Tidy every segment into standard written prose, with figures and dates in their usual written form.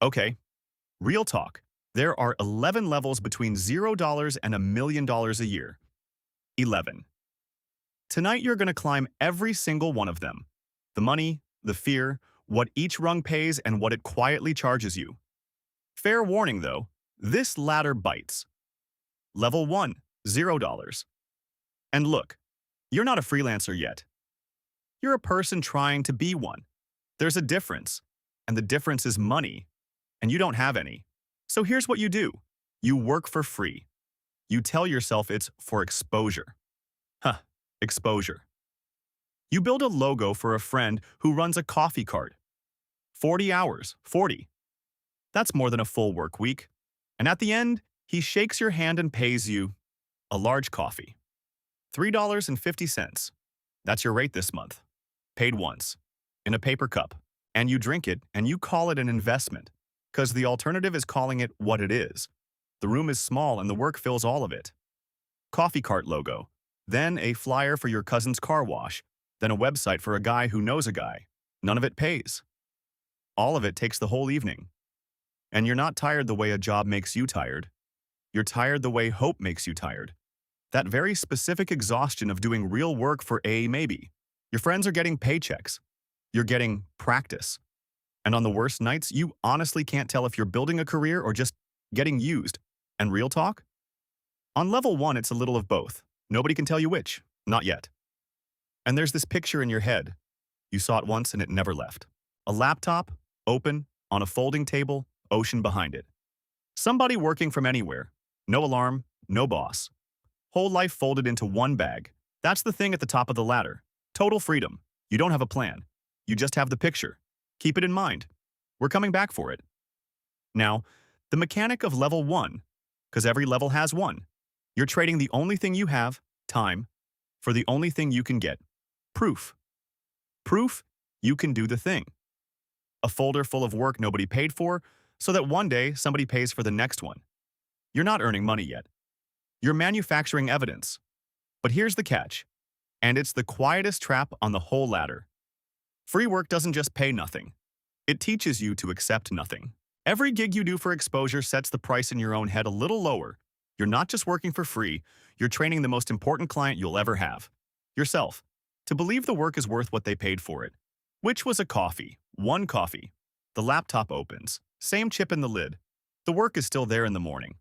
Okay, real talk. There are 11 levels between $0 and $1 million a year. 11. Tonight you're going to climb every single one of them. The money, the fear, what each rung pays, and what it quietly charges you. Fair warning though, this ladder bites. Level 1, $0. And look, you're not a freelancer yet. You're a person trying to be one. There's a difference, and the difference is money, and you don't have any. So here's what you do. You work for free. You tell yourself it's for exposure. Huh, exposure. You build a logo for a friend who runs a coffee cart. 40 hours, 40. That's more than a full work week. And at the end, he shakes your hand and pays you a large coffee. $3.50. That's your rate this month. Paid once, in a paper cup. And you drink it and you call it an investment, because the alternative is calling it what it is. The room is small and the work fills all of it. Coffee cart logo, then a flyer for your cousin's car wash, then a website for a guy who knows a guy. None of it pays. All of it takes the whole evening. And you're not tired the way a job makes you tired. You're tired the way hope makes you tired. That very specific exhaustion of doing real work for a maybe. Your friends are getting paychecks. You're getting practice. And on the worst nights, you honestly can't tell if you're building a career or just getting used. And real talk? On level 1, it's a little of both. Nobody can tell you which. Not yet. And there's this picture in your head. You saw it once and it never left. A laptop, open, on a folding table, ocean behind it. Somebody working from anywhere. No alarm, no boss. Whole life folded into one bag. That's the thing at the top of the ladder. Total freedom. You don't have a plan. You just have the picture. Keep it in mind. We're coming back for it. Now, the mechanic of level 1, because every level has one. You're trading the only thing you have, time, for the only thing you can get, proof. Proof you can do the thing. A folder full of work nobody paid for, so that one day somebody pays for the next one. You're not earning money yet. You're manufacturing evidence. But here's the catch, and it's the quietest trap on the whole ladder. Free work doesn't just pay nothing. It teaches you to accept nothing. Every gig you do for exposure sets the price in your own head a little lower. You're not just working for free, you're training the most important client you'll ever have, yourself, to believe the work is worth what they paid for it. Which was a coffee, one coffee. The laptop opens, same chip in the lid. The work is still there in the morning.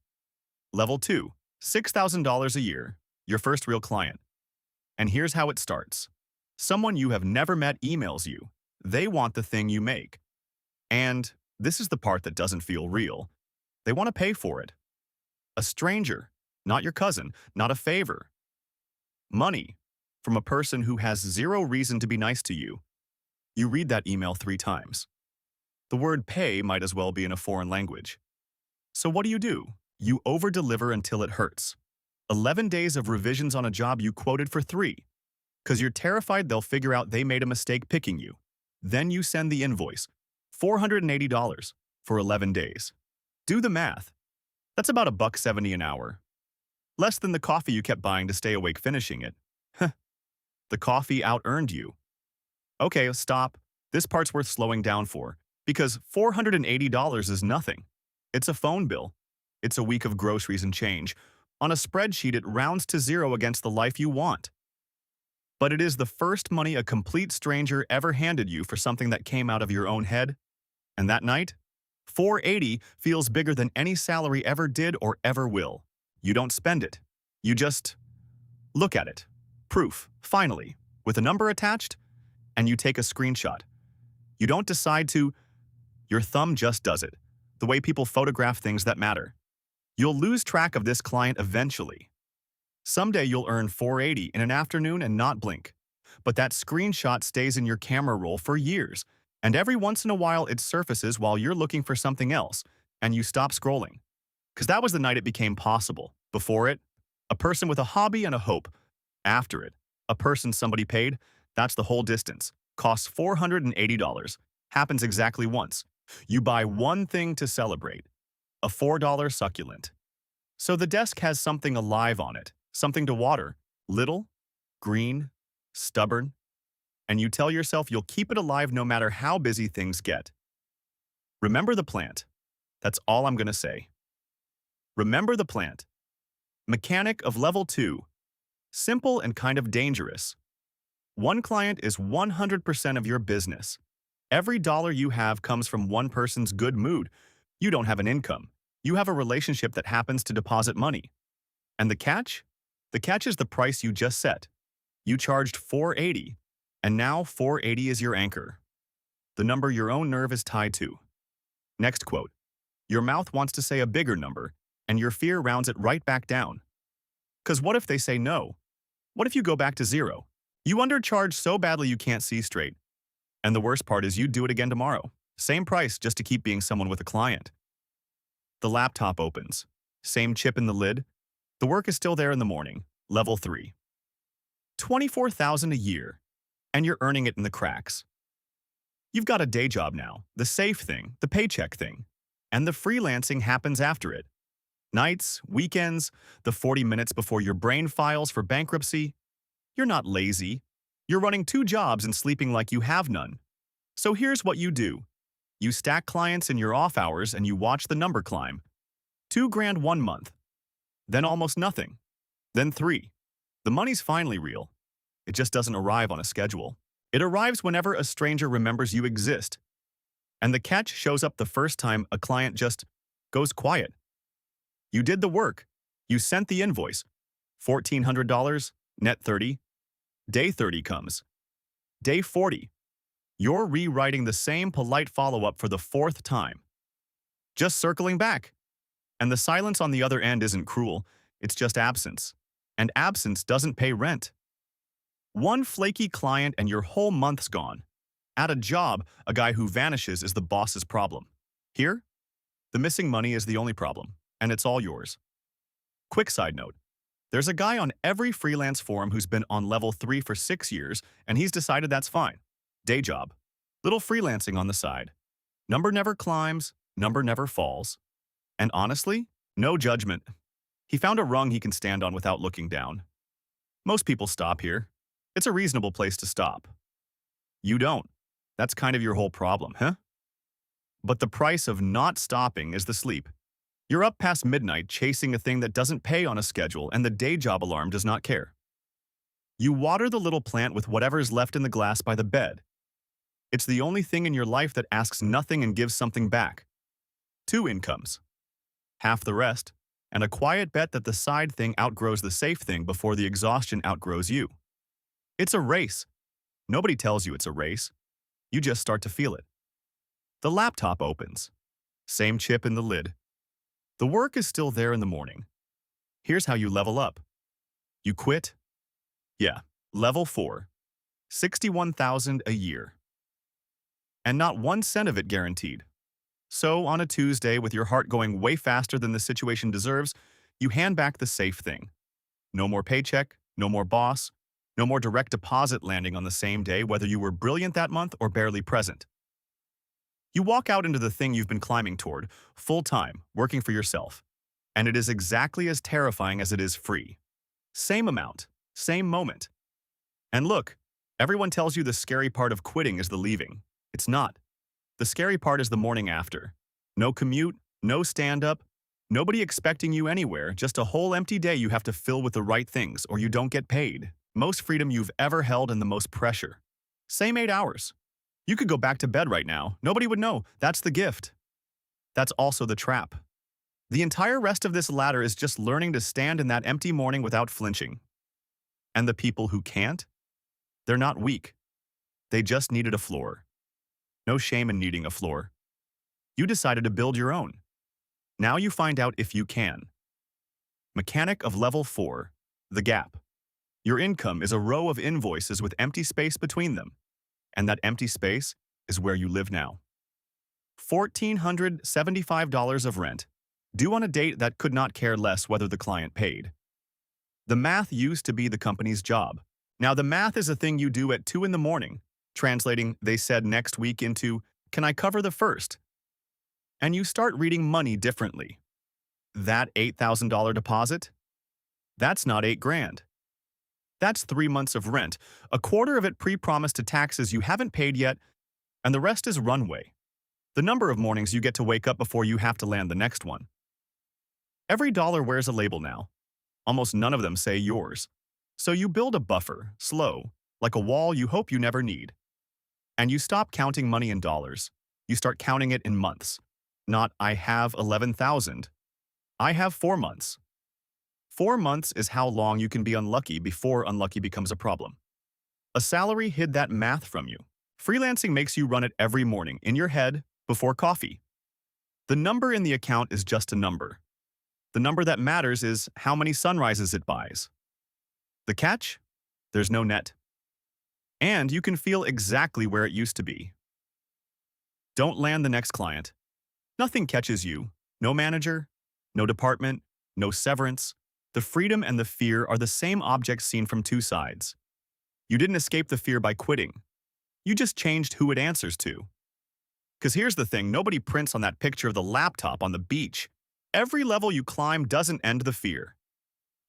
Level 2, $6,000 a year, your first real client. And here's how it starts. Someone you have never met emails you. They want the thing you make. And this is the part that doesn't feel real. They want to pay for it. A stranger, not your cousin, not a favor. Money from a person who has zero reason to be nice to you. You read that email 3 times. The word pay might as well be in a foreign language. So what do? You over-deliver until it hurts. 11 days of revisions on a job you quoted for 3. Because you're terrified they'll figure out they made a mistake picking you. Then you send the invoice, $480 for 11 days. Do the math. That's about $1.70 an hour. Less than the coffee you kept buying to stay awake finishing it. The coffee out-earned you. Okay, stop. This part's worth slowing down for, because $480 is nothing. It's a phone bill. It's a week of groceries and change. On a spreadsheet, it rounds to 0 against the life you want. But it is the first money a complete stranger ever handed you for something that came out of your own head. And that night, $480 feels bigger than any salary ever did or ever will. You don't spend it. You just look at it. Proof, finally, with a number attached, and you take a screenshot. You don't decide to. Your thumb just does it, the way people photograph things that matter. You'll lose track of this client eventually. Someday you'll earn $480 in an afternoon and not blink. But that screenshot stays in your camera roll for years, and every once in a while it surfaces while you're looking for something else, and you stop scrolling. Because that was the night it became possible. Before it, a person with a hobby and a hope. After it, a person somebody paid. That's the whole distance. Costs $480. Happens exactly once. You buy one thing to celebrate. A $4 succulent. So the desk has something alive on it. Something to water. Little, green, stubborn. And you tell yourself you'll keep it alive no matter how busy things get. Remember the plant. That's all I'm going to say. Remember the plant. Mechanic of level 2. Simple and kind of dangerous. One client is 100% of your business. Every dollar you have comes from one person's good mood. You don't have an income. You have a relationship that happens to deposit money. And the catch? The catch is the price you just set. You charged $480, and now $480 is your anchor. The number your own nerve is tied to. Next quote. Your mouth wants to say a bigger number, and your fear rounds it right back down. 'Cause what if they say no? What if you go back to zero? You undercharge so badly you can't see straight. And the worst part is you do it again tomorrow. Same price just to keep being someone with a client. The laptop opens. Same chip in the lid. The work is still there in the morning. Level 3. $24,000 a year. And you're earning it in the cracks. You've got a day job now, the safe thing, the paycheck thing. And the freelancing happens after it. Nights, weekends, the 40 minutes before your brain files for bankruptcy. You're not lazy. You're running 2 jobs and sleeping like you have none. So here's what you do. You stack clients in your off hours and you watch the number climb. $2,000 one month. Then almost nothing. Then 3. The money's finally real. It just doesn't arrive on a schedule. It arrives whenever a stranger remembers you exist. And the catch shows up the first time a client just goes quiet. You did the work. You sent the invoice. $1,400, net 30. Day 30 comes. Day 40. You're rewriting the same polite follow-up for the 4th time. Just circling back. And the silence on the other end isn't cruel, it's just absence. And absence doesn't pay rent. One flaky client and your whole month's gone. At a job, a guy who vanishes is the boss's problem. Here, the missing money is the only problem, and it's all yours. Quick side note. There's a guy on every freelance forum who's been on level 3 for 6 years, and he's decided that's fine. Day job. Little freelancing on the side. Number never climbs, number never falls. And honestly, no judgment. He found a rung he can stand on without looking down. Most people stop here. It's a reasonable place to stop. You don't. That's kind of your whole problem, huh? But the price of not stopping is the sleep. You're up past midnight chasing a thing that doesn't pay on a schedule, and the day job alarm does not care. You water the little plant with whatever's left in the glass by the bed. It's the only thing in your life that asks nothing and gives something back. 2 incomes. Half the rest, and a quiet bet that the side thing outgrows the safe thing before the exhaustion outgrows you. It's a race. Nobody tells you it's a race. You just start to feel it. The laptop opens. Same chip in the lid. The work is still there in the morning. Here's how you level up. You quit? Yeah, level 4. $61,000 a year. And not 1 cent of it guaranteed. So on a Tuesday, with your heart going way faster than the situation deserves, you hand back the safe thing. No more paycheck, no more boss, no more direct deposit landing on the same day whether you were brilliant that month or barely present. You walk out into the thing you've been climbing toward, full-time, working for yourself. And it is exactly as terrifying as it is free. Same amount, same moment. And look, everyone tells you the scary part of quitting is the leaving. It's not. The scary part is the morning after. No commute, no stand-up, nobody expecting you anywhere, just a whole empty day you have to fill with the right things or you don't get paid. Most freedom you've ever held and the most pressure. Same 8 hours. You could go back to bed right now. Nobody would know. That's the gift. That's also the trap. The entire rest of this ladder is just learning to stand in that empty morning without flinching. And the people who can't? They're not weak. They just needed a floor. No shame in needing a floor. You decided to build your own. Now you find out if you can. Mechanic of level 4, the gap. Your income is a row of invoices with empty space between them. And that empty space is where you live now. $1,475 of rent, due on a date that could not care less whether the client paid. The math used to be the company's job. Now the math is a thing you do at 2 in the morning, translating "they said next week" into "can I cover the first?" And you start reading money differently. That $8,000 deposit? That's not $8,000. That's 3 months of rent, a quarter of it pre-promised to taxes you haven't paid yet, and the rest is runway. The number of mornings you get to wake up before you have to land the next one. Every dollar wears a label now. Almost none of them say yours. So you build a buffer, slow, like a wall you hope you never need. And you stop counting money in dollars. You start counting it in months. Not, I have 11,000. I have 4 months. 4 months is how long you can be unlucky before unlucky becomes a problem. A salary hid that math from you. Freelancing makes you run it every morning, in your head, before coffee. The number in the account is just a number. The number that matters is how many sunrises it buys. The catch? There's no net. And you can feel exactly where it used to be. Don't land the next client. Nothing catches you. No manager, no department, no severance. The freedom and the fear are the same objects seen from two sides. You didn't escape the fear by quitting. You just changed who it answers to. Because here's the thing, nobody prints on that picture of the laptop on the beach. Every level you climb doesn't end the fear.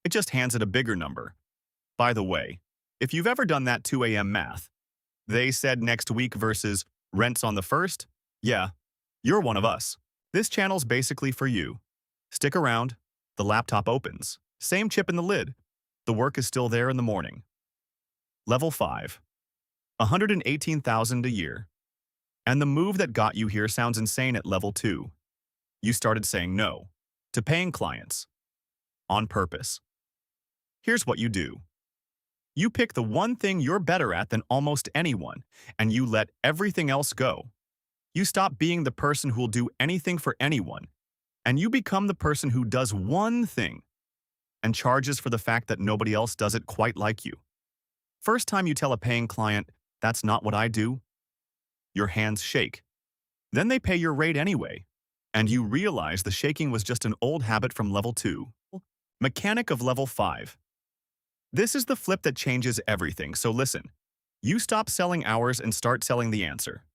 It just hands it a bigger number. By the way, if you've ever done that 2 a.m. math, they said next week versus rent's on the first, yeah, you're one of us. This channel's basically for you. Stick around. The laptop opens. Same chip in the lid. The work is still there in the morning. Level 5. 118,000 a year. And the move that got you here sounds insane at level 2. You started saying no to paying clients. On purpose. Here's what you do. You pick the one thing you're better at than almost anyone, and you let everything else go. You stop being the person who'll do anything for anyone, and you become the person who does one thing and charges for the fact that nobody else does it quite like you. First time you tell a paying client, that's not what I do, your hands shake. Then they pay your rate anyway, and you realize the shaking was just an old habit from level 2. Mechanic of level 5. This is the flip that changes everything, so listen. You stop selling hours and start selling the answer.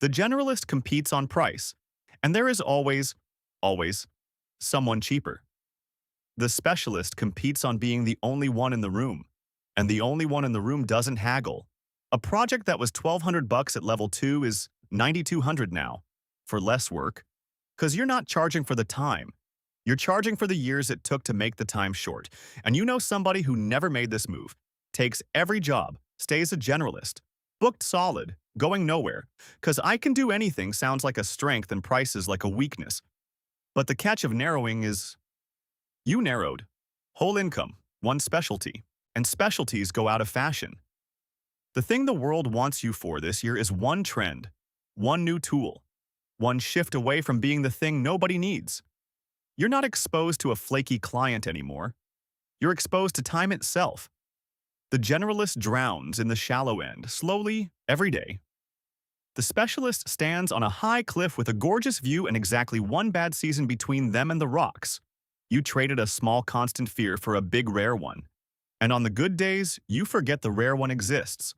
The generalist competes on price, and there is always, someone cheaper. The specialist competes on being the only one in the room, and the only one in the room doesn't haggle. A project that was $1,200 at level 2 is $9,200 now, for less work, because you're not charging for the time. You're charging for the years it took to make the time short. And you know somebody who never made this move, takes every job, stays a generalist, booked solid, going nowhere, because I can do anything sounds like a strength and prices like a weakness. But the catch of narrowing is, you narrowed. Whole income, one specialty, and specialties go out of fashion. The thing the world wants you for this year is one trend, one new tool, one shift away from being the thing nobody needs. You're not exposed to a flaky client anymore. You're exposed to time itself. The generalist drowns in the shallow end, slowly, every day. The specialist stands on a high cliff with a gorgeous view and exactly one bad season between them and the rocks. You traded a small constant fear for a big rare one. And on the good days, you forget the rare one exists,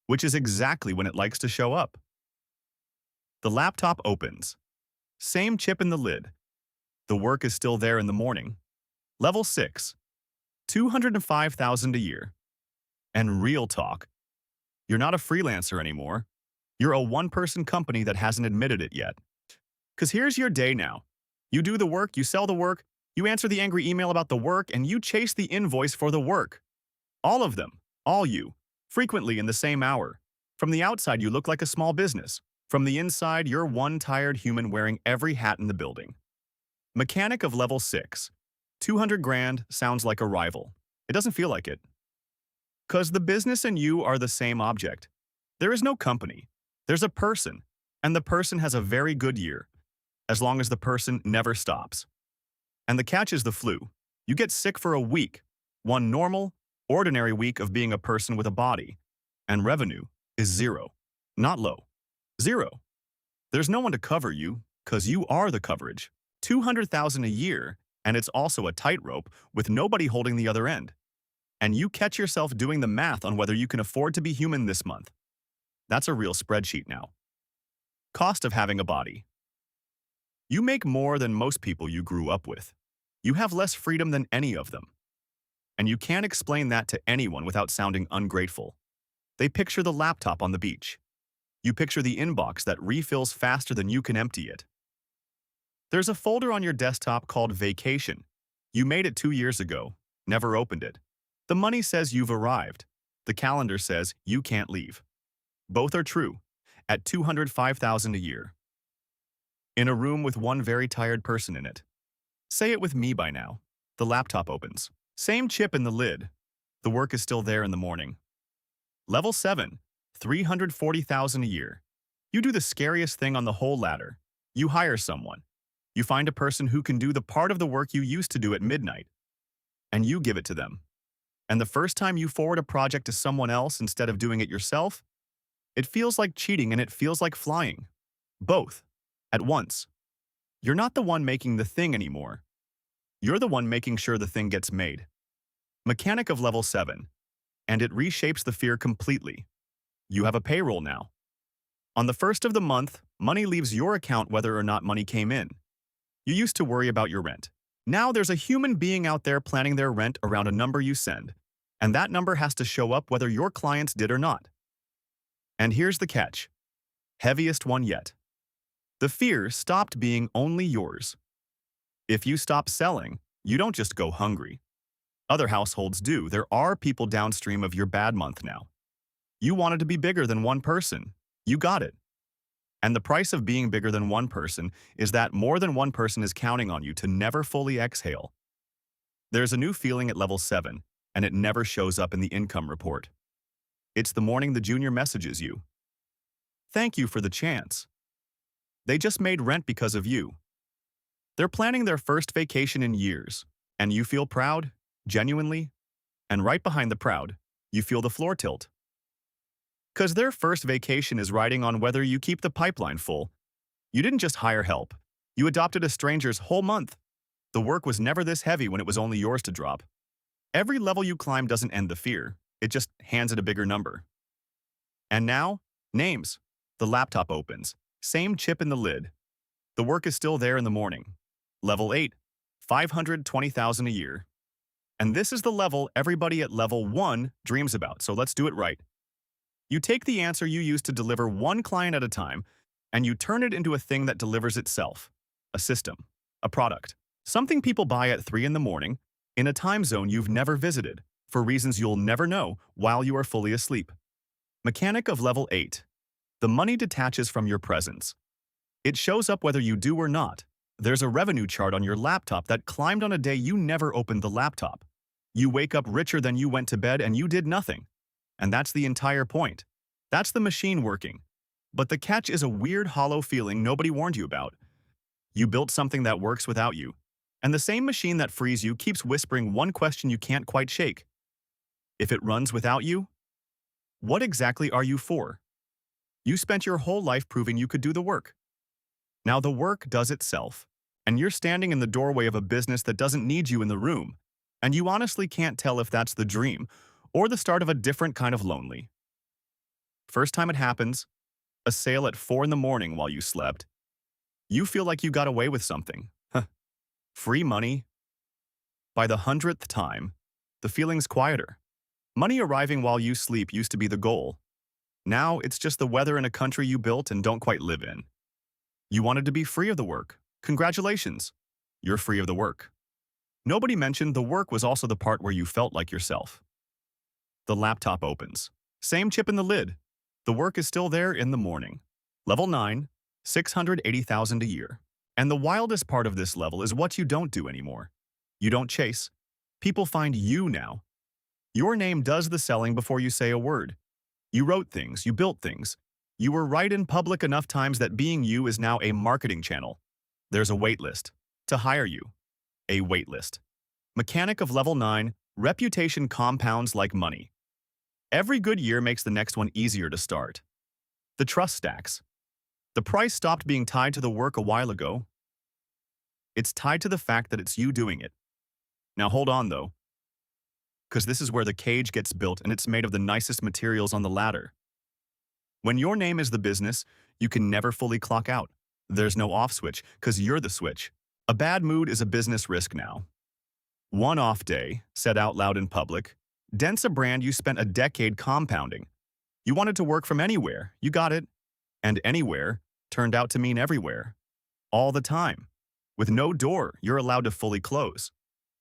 which is exactly when it likes to show up. The laptop opens. Same chip in the lid. The work is still there in the morning. Level 6. 205,000 a year. And real talk. You're not a freelancer anymore. You're a one-person company that hasn't admitted it yet. Because here's your day now. You do the work, you sell the work, you answer the angry email about the work, and you chase the invoice for the work. All of them, all you, frequently in the same hour. From the outside, you look like a small business. From the inside, you're one tired human wearing every hat in the building. Mechanic of level 6. 200 grand sounds like a rival. It doesn't feel like it. Because the business and you are the same object. There is no company. There's a person, and the person has a very good year, as long as the person never stops. And the catch is the flu. You get sick for a week, one normal, ordinary week of being a person with a body, and revenue is zero. Not low. Zero. There's no one to cover you, because you are the coverage. 200,000 a year, and it's also a tightrope with nobody holding the other end. And you catch yourself doing the math on whether you can afford to be human this month. That's a real spreadsheet now. Cost of having a body. You make more than most people you grew up with. You have less freedom than any of them. And you can't explain that to anyone without sounding ungrateful. They picture the laptop on the beach. You picture the inbox that refills faster than you can empty it. There's a folder on your desktop called Vacation. You made it 2 years ago, never opened it. The money says you've arrived. The calendar says you can't leave. Both are true, at $205,000 a year. In a room with one very tired person in it. Say it with me by now. The laptop opens. Same chip in the lid. The work is still there in the morning. Level 7, $340,000 a year. You do the scariest thing on the whole ladder. You hire someone. You find a person who can do the part of the work you used to do at midnight, and you give it to them. And the first time you forward a project to someone else instead of doing it yourself, it feels like cheating and it feels like flying. Both. At once. You're not the one making the thing anymore. You're the one making sure the thing gets made. Mechanic of level 7. And it reshapes the fear completely. You have a payroll now. On the first of the month, money leaves your account whether or not money came in. You used to worry about your rent. Now there's a human being out there planning their rent around a number you send, and that number has to show up whether your clients did or not. And here's the catch. Heaviest one yet. The fear stopped being only yours. If you stop selling, you don't just go hungry. Other households do. There are people downstream of your bad month now. You wanted to be bigger than one person. You got it. And the price of being bigger than one person is that more than one person is counting on you to never fully exhale. There's a new feeling at level 7, and it never shows up in the income report. It's the morning the junior messages you. Thank you for the chance. They just made rent because of you. They're planning their first vacation in years, and you feel proud, genuinely, and right behind the proud, you feel the floor tilt. Because their first vacation is riding on whether you keep the pipeline full. You didn't just hire help. You adopted a stranger's whole month. The work was never this heavy when it was only yours to drop. Every level you climb doesn't end the fear. It just hands it a bigger number. And now, names. The laptop opens. Same chip in the lid. The work is still there in the morning. Level 8, $520,000 a year. And this is the level everybody at level 1 dreams about, so let's do it right. You take the answer you used to deliver one client at a time, and you turn it into a thing that delivers itself. A system. A product. Something people buy at 3 in the morning, in a time zone you've never visited, for reasons you'll never know while you are fully asleep. Mechanic of level 8. The money detaches from your presence. It shows up whether you do or not. There's a revenue chart on your laptop that climbed on a day you never opened the laptop. You wake up richer than you went to bed and you did nothing. And that's the entire point. That's the machine working. But the catch is a weird hollow feeling nobody warned you about. You built something that works without you. And the same machine that frees you keeps whispering one question you can't quite shake. If it runs without you, what exactly are you for? You spent your whole life proving you could do the work. Now the work does itself, and you're standing in the doorway of a business that doesn't need you in the room, and you honestly can't tell if that's the dream or the start of a different kind of lonely. First time it happens, a sale at 4 in the morning while you slept. You feel like you got away with something. Free money. By the 100th time, the feeling's quieter. Money arriving while you sleep used to be the goal. Now it's just the weather in a country you built and don't quite live in. You wanted to be free of the work. Congratulations. You're free of the work. Nobody mentioned the work was also the part where you felt like yourself. The laptop opens. Same chip in the lid. The work is still there in the morning. Level 9, $680,000 a year. And the wildest part of this level is what you don't do anymore. You don't chase. People find you now. Your name does the selling before you say a word. You wrote things, you built things. You were right in public enough times that being you is now a marketing channel. There's a wait list. To hire you. A wait list. Mechanic of level 9, reputation compounds like money. Every good year makes the next one easier to start. The trust stacks. The price stopped being tied to the work a while ago. It's tied to the fact that it's you doing it. Now hold on though, because this is where the cage gets built and it's made of the nicest materials on the ladder. When your name is the business, you can never fully clock out. There's no off switch, because you're the switch. A bad mood is a business risk now. One off day, said out loud in public, dents a brand you spent a decade compounding. You wanted to work from anywhere, you got it. And anywhere turned out to mean everywhere. All the time. With no door you're allowed to fully close.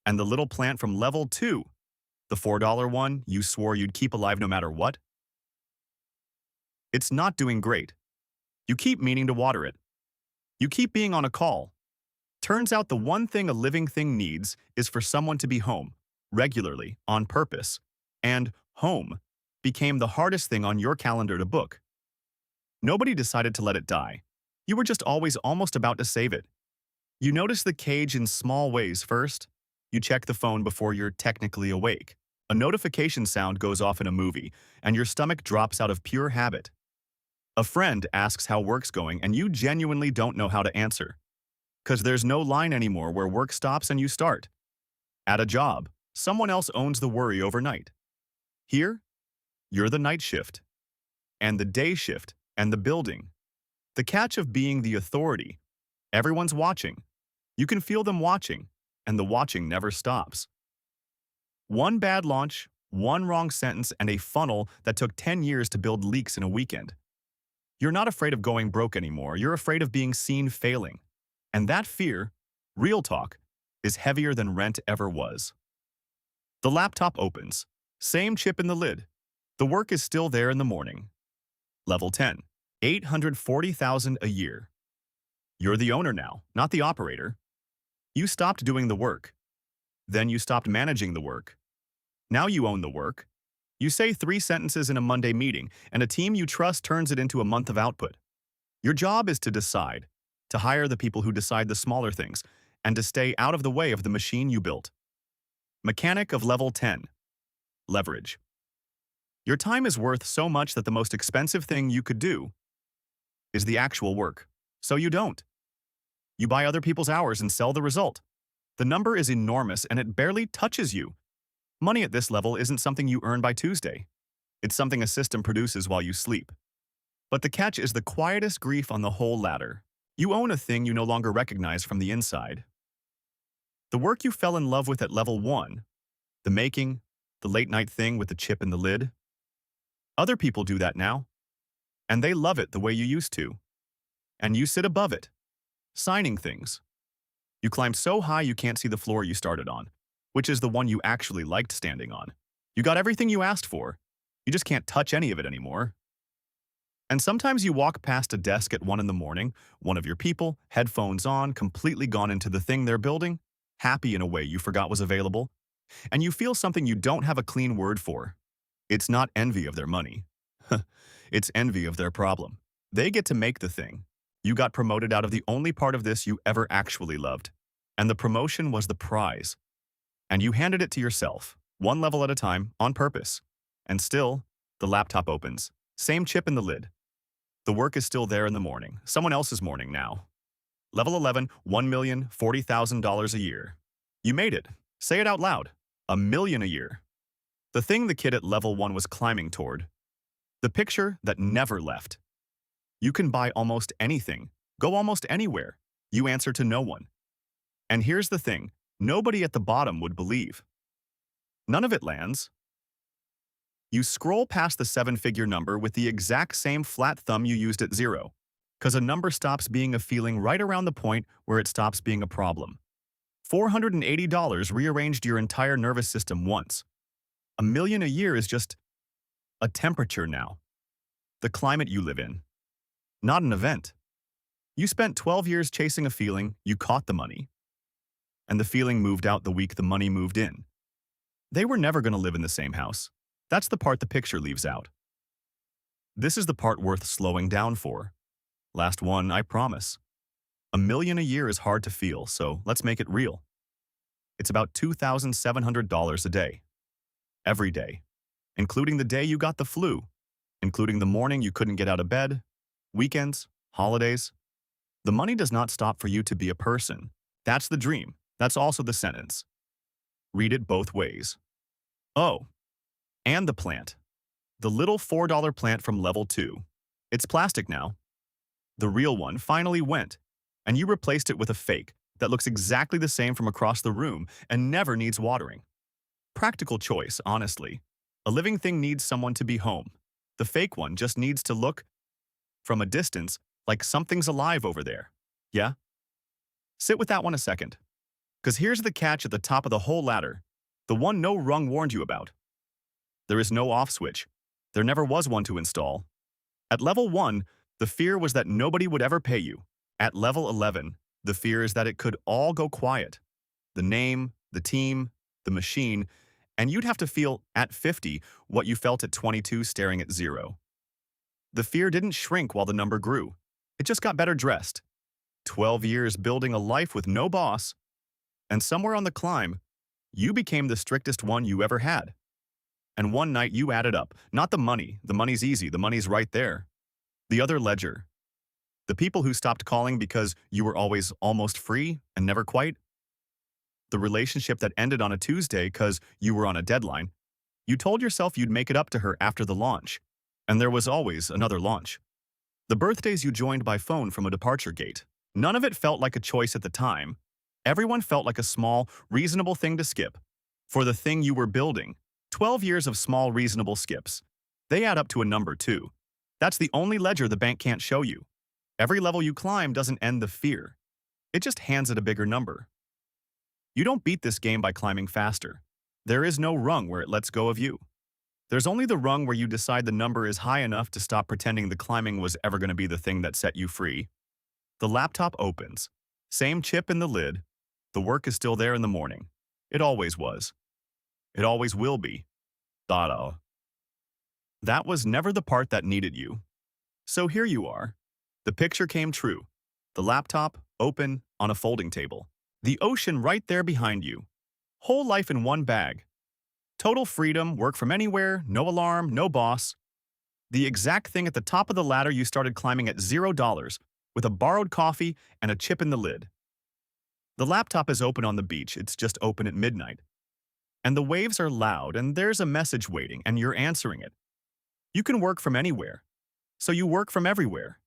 And the little plant from level 2, the $4 one you swore you'd keep alive no matter what? It's not doing great. You keep meaning to water it. You keep being on a call. Turns out the one thing a living thing needs is for someone to be home, regularly, on purpose. And home became the hardest thing on your calendar to book. Nobody decided to let it die. You were just always almost about to save it. You notice the cage in small ways first. You check the phone before you're technically awake. A notification sound goes off in a movie, and your stomach drops out of pure habit. A friend asks how work's going, and you genuinely don't know how to answer. Because there's no line anymore where work stops and you start. At a job, someone else owns the worry overnight. Here, you're the night shift, and the day shift, and the building. The catch of being the authority. Everyone's watching. You can feel them watching, and the watching never stops. One bad launch, one wrong sentence, and a funnel that took 10 years to build leaks in a weekend. You're not afraid of going broke anymore. You're afraid of being seen failing. And that fear, real talk, is heavier than rent ever was. The laptop opens. Same chip in the lid. The work is still there in the morning. Level 10. $840,000 a year. You're the owner now, not the operator. You stopped doing the work. Then you stopped managing the work. Now you own the work. You say 3 sentences in a Monday meeting, and a team you trust turns it into a month of output. Your job is to decide, to hire the people who decide the smaller things, and to stay out of the way of the machine you built. Mechanic of level 10. Leverage. Your time is worth so much that the most expensive thing you could do is the actual work. So you don't. You buy other people's hours and sell the result. The number is enormous and it barely touches you. Money at this level isn't something you earn by Tuesday. It's something a system produces while you sleep. But the catch is the quietest grief on the whole ladder. You own a thing you no longer recognize from the inside. The work you fell in love with at level 1, the making, the late-night thing with the chip in the lid. Other people do that now, and they love it the way you used to. And you sit above it, signing things. You climb so high you can't see the floor you started on, which is the one you actually liked standing on. You got everything you asked for. You just can't touch any of it anymore. And sometimes you walk past a desk at 1 in the morning, one of your people, headphones on, completely gone into the thing they're building, happy in a way you forgot was available, and you feel something you don't have a clean word for. It's not envy of their money. It's envy of their problem. They get to make the thing. You got promoted out of the only part of this you ever actually loved. And the promotion was the prize. And you handed it to yourself, one level at a time, on purpose. And still, the laptop opens. Same chip in the lid. The work is still there in the morning. Someone else's morning now. Level 11, $1,040,000 a year. You made it. Say it out loud. $1 million a year. The thing the kid at level 1 was climbing toward. The picture that never left. You can buy almost anything, go almost anywhere. You answer to no one. And here's the thing, nobody at the bottom would believe. None of it lands. You scroll past the 7-figure number with the exact same flat thumb you used at 0, because a number stops being a feeling right around the point where it stops being a problem. $480 rearranged your entire nervous system once. $1 million a year is just a temperature now. The climate you live in. Not an event. You spent 12 years chasing a feeling, you caught the money. And the feeling moved out the week the money moved in. They were never going to live in the same house. That's the part the picture leaves out. This is the part worth slowing down for. Last one, I promise. $1 million a year is hard to feel, so let's make it real. It's about $2,700 a day. Every day. Including the day you got the flu. Including the morning you couldn't get out of bed. Weekends, holidays. The money does not stop for you to be a person. That's the dream. That's also the sentence. Read it both ways. Oh, and the plant. The little $4 plant from level 2. It's plastic now. The real one finally went, and you replaced it with a fake that looks exactly the same from across the room and never needs watering. Practical choice, honestly. A living thing needs someone to be home. The fake one just needs to look from a distance, like something's alive over there. Yeah? Sit with that one a second. Because here's the catch at the top of the whole ladder. The one no rung warned you about. There is no off switch. There never was one to install. At level 1, the fear was that nobody would ever pay you. At level 11, the fear is that it could all go quiet. The name, the team, the machine, and you'd have to feel, at 50, what you felt at 22 staring at 0. The fear didn't shrink while the number grew. It just got better dressed. 12 years building a life with no boss, and somewhere on the climb, you became the strictest one you ever had. And one night you added up, not the money's easy, the money's right there. The other ledger. The people who stopped calling because you were always almost free and never quite. The relationship that ended on a Tuesday because you were on a deadline. You told yourself you'd make it up to her after the launch. And there was always another launch. The birthdays you joined by phone from a departure gate. None of it felt like a choice at the time. Everyone felt like a small, reasonable thing to skip. For the thing you were building, 12 years of small, reasonable skips. They add up to a number, too. That's the only ledger the bank can't show you. Every level you climb doesn't end the fear. It just hands it a bigger number. You don't beat this game by climbing faster. There is no rung where it lets go of you. There's only the rung where you decide the number is high enough to stop pretending the climbing was ever going to be the thing that set you free. The laptop opens. Same chip in the lid. The work is still there in the morning. It always was. It always will be. That was never the part that needed you. So here you are. The picture came true. The laptop, open, on a folding table. The ocean right there behind you. Whole life in one bag. Total freedom, work from anywhere, no alarm, no boss. The exact thing at the top of the ladder you started climbing at $0, with a borrowed coffee and a chip in the lid. The laptop is open on the beach, it's just open at midnight. And the waves are loud, and there's a message waiting, and you're answering it. You can work from anywhere. So you work from everywhere.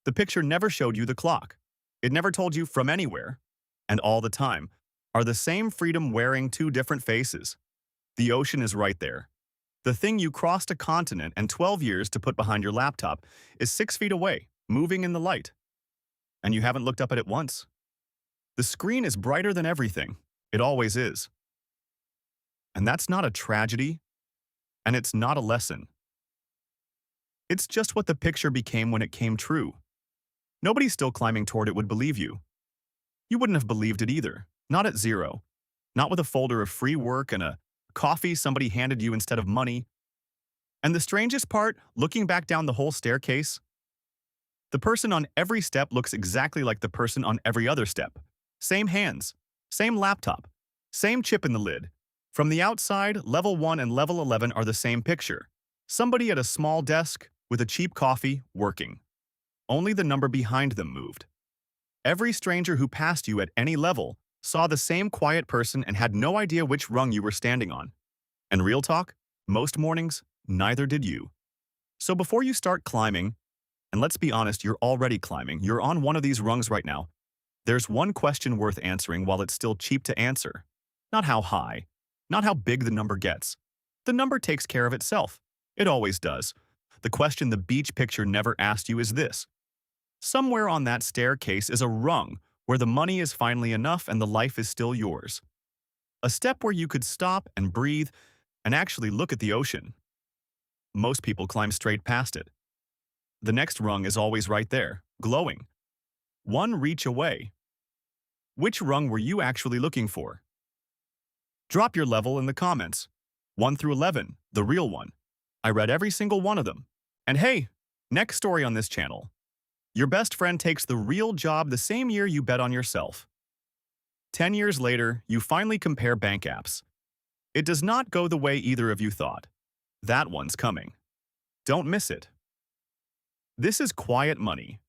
The picture never showed you the clock. It never told you from anywhere. And all the time, are the same freedom wearing two different faces. The ocean is right there. The thing you crossed a continent and 12 years to put behind your laptop is 6 feet away, moving in the light. And you haven't looked up at it once. The screen is brighter than everything. It always is. And that's not a tragedy, and it's not a lesson. It's just what the picture became when it came true. Nobody still climbing toward it would believe you. You wouldn't have believed it either. Not at 0. Not with a folder of free work and a coffee somebody handed you instead of money. And the strangest part, looking back down the whole staircase, the person on every step looks exactly like the person on every other step. Same hands, same laptop, same chip in the lid. From the outside, level 1 and level 11 are the same picture. Somebody at a small desk with a cheap coffee working. Only the number behind them moved. Every stranger who passed you at any level saw the same quiet person and had no idea which rung you were standing on. And real talk, most mornings, neither did you. So before you start climbing, and let's be honest, you're already climbing, you're on one of these rungs right now, there's one question worth answering while it's still cheap to answer. Not how high, not how big the number gets. The number takes care of itself. It always does. The question the beach picture never asked you is this. Somewhere on that staircase is a rung where the money is finally enough and the life is still yours. A step where you could stop and breathe and actually look at the ocean. Most people climb straight past it. The next rung is always right there, glowing. One reach away. Which rung were you actually looking for? Drop your level in the comments. 1 through 11, the real one. I read every single one of them. And hey, next story on this channel. Your best friend takes the real job the same year you bet on yourself. 10 years later, you finally compare bank apps. It does not go the way either of you thought. That one's coming. Don't miss it. This is quiet money.